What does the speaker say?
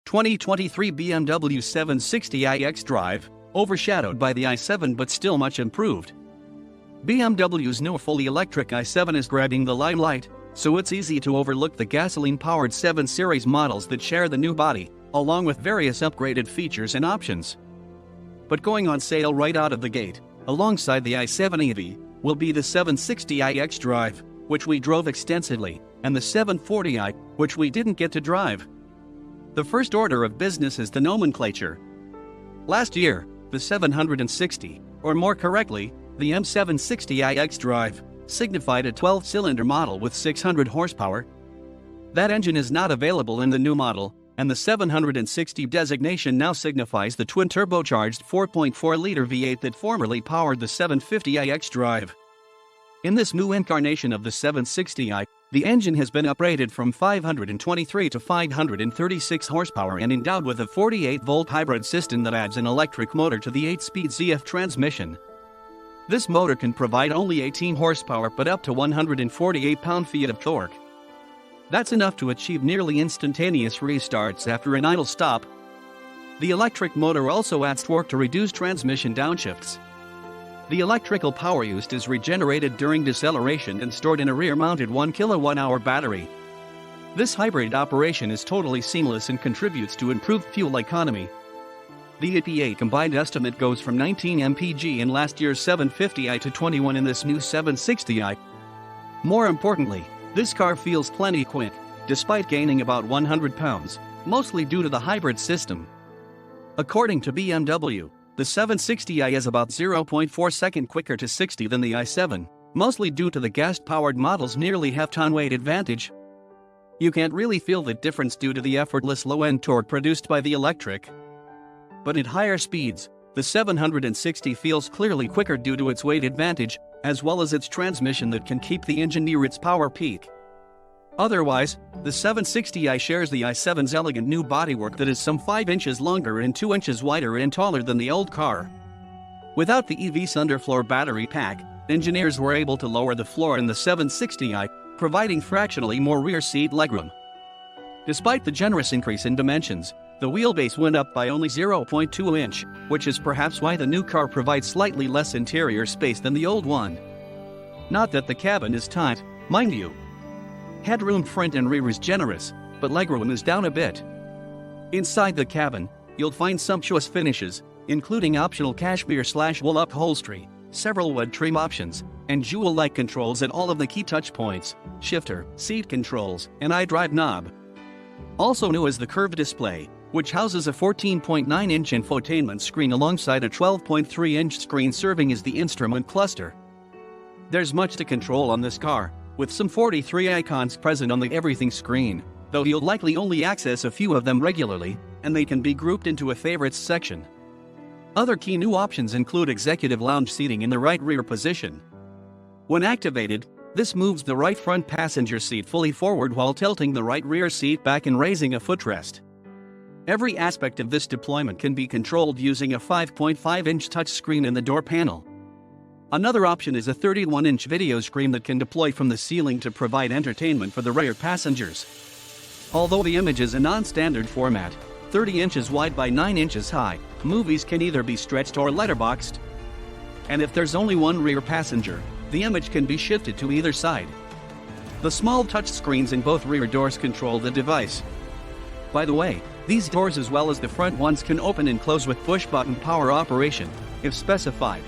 2023 BMW 760iX Drive, overshadowed by the i7 but still much improved. BMW's new fully electric i7 is grabbing the limelight, so it's easy to overlook the gasoline-powered 7 Series models that share the new body, along with various upgraded features and options. But going on sale right out of the gate, alongside the i7 EV, will be the 760iX Drive, which we drove extensively, and the 740i, which we didn't get to drive. The first order of business is the nomenclature. Last year, the 760, or more correctly, the M760iX Drive, signified a 12-cylinder model with 600 horsepower. That engine is not available in the new model, and the 760 designation now signifies the twin-turbocharged 4.4-liter V8 that formerly powered the 750iX Drive. In this new incarnation of the 760i, the engine has been upgraded from 523 to 536 horsepower and endowed with a 48-volt hybrid system that adds an electric motor to the 8-speed ZF transmission. This motor can provide only 18 horsepower but up to 148 pound-feet of torque. That's enough to achieve nearly instantaneous restarts after an idle stop. The electric motor also adds torque to reduce transmission downshifts. The electrical power used is regenerated during deceleration and stored in a rear-mounted 1 kWh battery. This hybrid operation is totally seamless and contributes to improved fuel economy. The EPA combined estimate goes from 19 mpg in last year's 750i to 21 in this new 760i. More importantly, this car feels plenty quick, despite gaining about 100 pounds, mostly due to the hybrid system. According to BMW, the 760i is about 0.4 seconds quicker to 60 than the i7, mostly due to the gas-powered model's nearly half-ton weight advantage. You can't really feel the difference due to the effortless low-end torque produced by the electric. But at higher speeds, the 760 feels clearly quicker due to its weight advantage, as well as its transmission that can keep the engine near its power peak. Otherwise, the 760i shares the i7's elegant new bodywork that is some 5 inches longer and 2 inches wider and taller than the old car. Without the EV's underfloor battery pack, engineers were able to lower the floor in the 760i, providing fractionally more rear seat legroom. Despite the generous increase in dimensions, the wheelbase went up by only 0.2 inch, which is perhaps why the new car provides slightly less interior space than the old one. Not that the cabin is tight, mind you. Headroom front and rear is generous, but legroom is down a bit. Inside the cabin, you'll find sumptuous finishes, including optional cashmere/wool upholstery, several wood trim options, and jewel-like controls at all of the key touch points: shifter, seat controls, and iDrive knob. Also new is the curved display, which houses a 14.9-inch infotainment screen alongside a 12.3-inch screen serving as the instrument cluster. There's much to control on this car, with some 43 icons present on the everything screen, though you'll likely only access a few of them regularly, and they can be grouped into a favorites section. Other key new options include executive lounge seating in the right rear position. When activated, this moves the right front passenger seat fully forward while tilting the right rear seat back and raising a footrest. Every aspect of this deployment can be controlled using a 5.5-inch touchscreen in the door panel. Another option is a 31-inch video screen that can deploy from the ceiling to provide entertainment for the rear passengers. Although the image is a non-standard format, 30 inches wide by 9 inches high, movies can either be stretched or letterboxed. And if there's only one rear passenger, the image can be shifted to either side. The small touchscreens in both rear doors control the device. By the way, these doors as well as the front ones can open and close with push-button power operation, if specified.